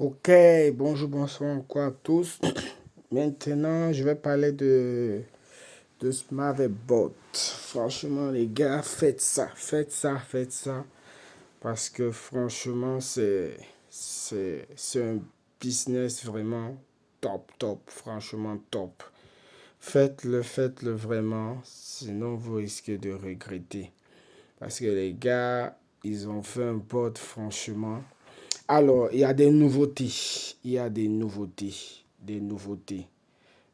Ok, bonjour, bonsoir quoi à tous. Maintenant, je vais parler de Smartbot. Franchement, les gars, faites ça, faites ça, faites ça. Parce que franchement, c'est un business vraiment top, top, franchement top. Faites-le vraiment, sinon vous risquez de regretter. Parce que les gars, ils ont fait un bot, franchement. Alors, il y a des nouveautés. Il y a des nouveautés. Des nouveautés.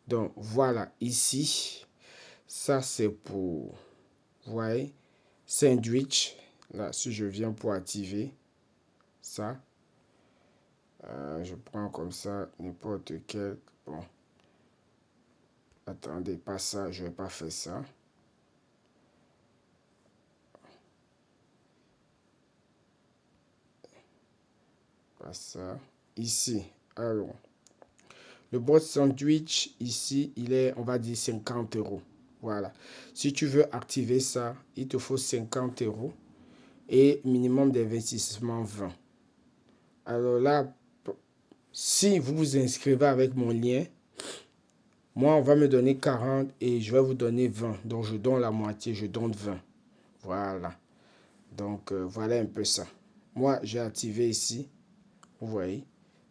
Donc, voilà, ici, ça c'est pour, vous voyez, sandwich. Là, si je viens pour activer ça, je prends comme ça n'importe quel. Bon, attendez, pas ça, je vais pas faire ça. Pas ça. Ici, alors, le bot sandwich, ici, il est, on va dire, 50 euros. Voilà. Si tu veux activer ça, il te faut 50 euros et minimum d'investissement 20. Alors là, si vous vous inscrivez avec mon lien, moi, on va me donner 40 et je vais vous donner 20. Donc, je donne la moitié, je donne 20. Voilà. Donc, voilà un peu ça. Moi, j'ai activé ici. Vous voyez.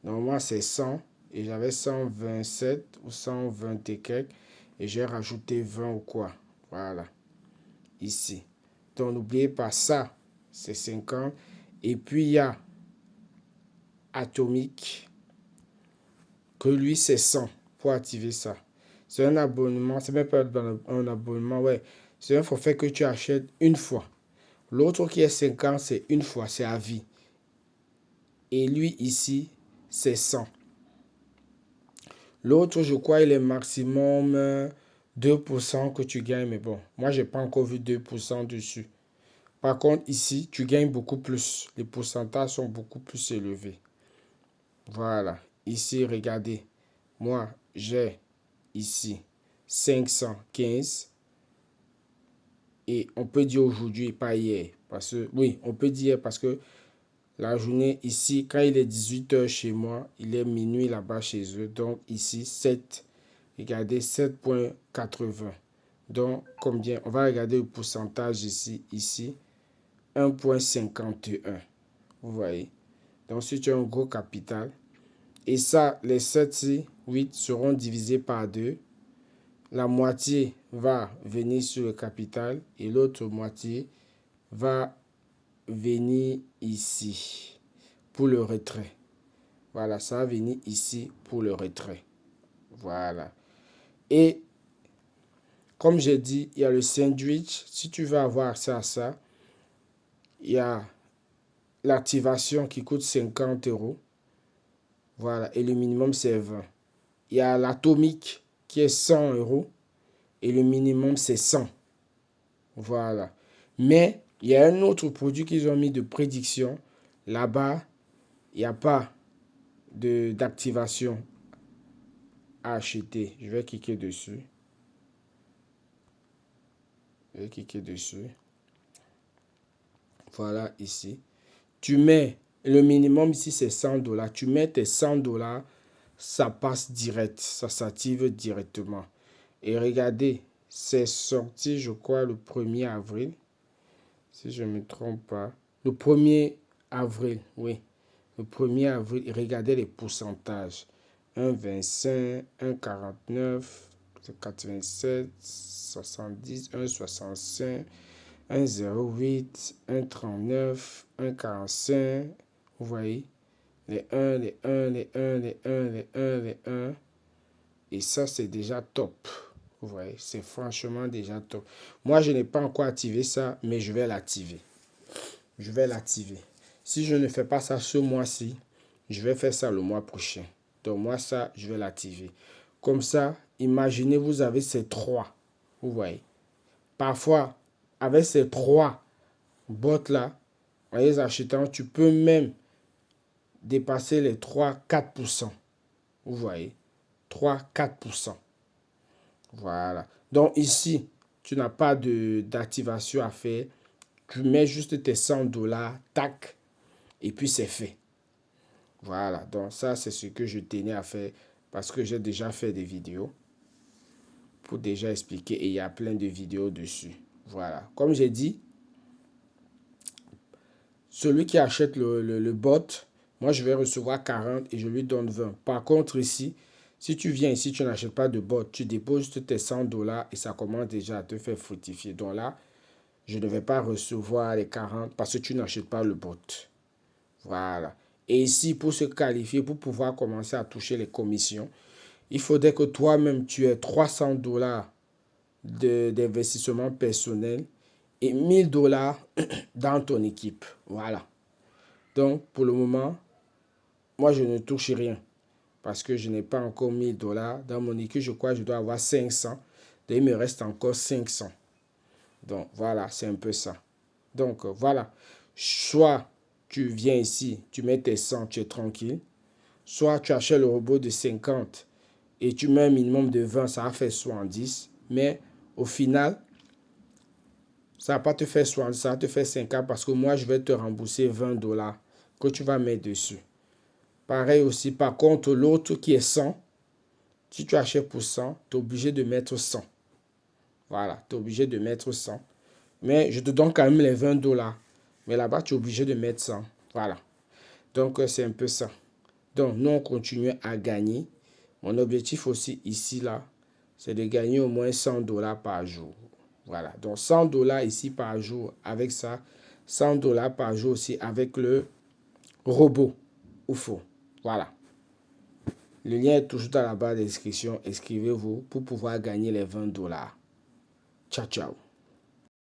Normalement, c'est 100 et j'avais 127 ou 120 et quelques. Et j'ai rajouté 20 ou quoi. Voilà. Ici. Donc, n'oubliez pas ça. C'est 50. Et puis, il y a Atomique. Que lui, c'est 100 pour activer ça. C'est un abonnement. C'est même pas un abonnement. Ouais. C'est un forfait que tu achètes une fois. L'autre qui est 50, c'est une fois. C'est à vie. Et lui, ici, c'est 100. L'autre, je crois, il est maximum 2% que tu gagnes. Mais bon, moi, je n'ai pas encore vu 2% dessus. Par contre, ici, tu gagnes beaucoup plus. Les pourcentages sont beaucoup plus élevés. Voilà. Ici, regardez. Moi, j'ai ici 515. Et on peut dire aujourd'hui, pas hier. Parce que, oui, on peut dire parce que la journée ici, quand il est 18 h chez moi, il est minuit là-bas chez eux. Donc ici, 7. Regardez, 7,80. Donc, combien? On va regarder le pourcentage ici. Ici, 1,51. Vous voyez? Donc, si tu as un gros capital, et ça, les 7, 8 seront divisés par 2. La moitié va venir sur le capital et l'autre moitié va venir ici pour le retrait. Voilà, ça va venir ici pour le retrait. Voilà. Et comme j'ai dit, il y a le sandwich. Si tu veux avoir accès à ça, il y a l'activation qui coûte 50 euros. Voilà, et le minimum c'est 20. Il y a l'atomique qui est 100 euros et le minimum c'est 100. Voilà. Mais il y a un autre produit qu'ils ont mis de prédiction. Là-bas, il n'y a pas d'activation à acheter. Je vais cliquer dessus. Je vais cliquer dessus. Voilà, ici. Tu mets, le minimum ici c'est 100 dollars. Tu mets tes 100 dollars, ça passe direct. Ça s'active directement. Et regardez, c'est sorti, je crois, le 1er avril. Si je ne me trompe pas. Le 1er avril, oui. Le 1er avril, regardez les pourcentages. 1,25, 1,49, 87, 70, 1,65, 1,08, 1,39, 1,45. Vous voyez? Les 1, les 1, les 1, les 1, les 1, les 1. Et ça, c'est déjà top. Vous voyez? C'est franchement déjà top. Moi, je n'ai pas encore activé ça, mais je vais l'activer. Je vais l'activer. Si je ne fais pas ça ce mois-ci, je vais faire ça le mois prochain. Donc moi, ça, je vais l'activer. Comme ça, imaginez, vous avez ces trois. Vous voyez. Parfois, avec ces trois bots-là, en les achetant, tu peux même dépasser les 3-4%. Vous voyez. 3-4%. Voilà. Donc ici, tu n'as pas d'activation à faire. Tu mets juste tes 100 dollars, tac, et puis c'est fait. Voilà, donc ça, c'est ce que je tenais à faire parce que j'ai déjà fait des vidéos pour déjà expliquer et il y a plein de vidéos dessus. Voilà, comme j'ai dit, celui qui achète le bot, moi, je vais recevoir 40 et je lui donne 20. Par contre, ici, si tu viens ici, tu n'achètes pas de bot, tu déposes tes 100 dollars et ça commence déjà à te faire fructifier. Donc là, je ne vais pas recevoir les 40 parce que tu n'achètes pas le bot. Voilà. Et ici, pour se qualifier, pour pouvoir commencer à toucher les commissions, il faudrait que toi-même, tu aies 300 dollars d'investissement personnel et 1000 dollars dans ton équipe. Voilà. Donc, pour le moment, moi, je ne touche rien parce que je n'ai pas encore 1000 dollars. Dans mon équipe, je crois que je dois avoir 500. Donc, il me reste encore 500. Donc, voilà, c'est un peu ça. Donc, voilà. Soit tu viens ici, tu mets tes 100, tu es tranquille. Soit tu achètes le robot de 50 et tu mets un minimum de 20, ça va faire 70. Mais au final, ça ne va pas te faire 70, ça va te faire 50 parce que moi, je vais te rembourser 20 dollars que tu vas mettre dessus. Pareil aussi, par contre, l'autre qui est 100, si tu achètes pour 100, tu es obligé de mettre 100. Voilà, tu es obligé de mettre 100. Mais je te donne quand même les 20 dollars. Mais là-bas, tu es obligé de mettre 100. Voilà. Donc, c'est un peu ça. Donc, nous, on continue à gagner. Mon objectif aussi ici, là, c'est de gagner au moins 100 dollars par jour. Voilà. Donc, 100 dollars ici par jour avec ça. 100 dollars par jour aussi avec le robot UFO. Voilà. Le lien est toujours dans la barre de description. Inscrivez-vous pour pouvoir gagner les 20 dollars. Ciao, ciao.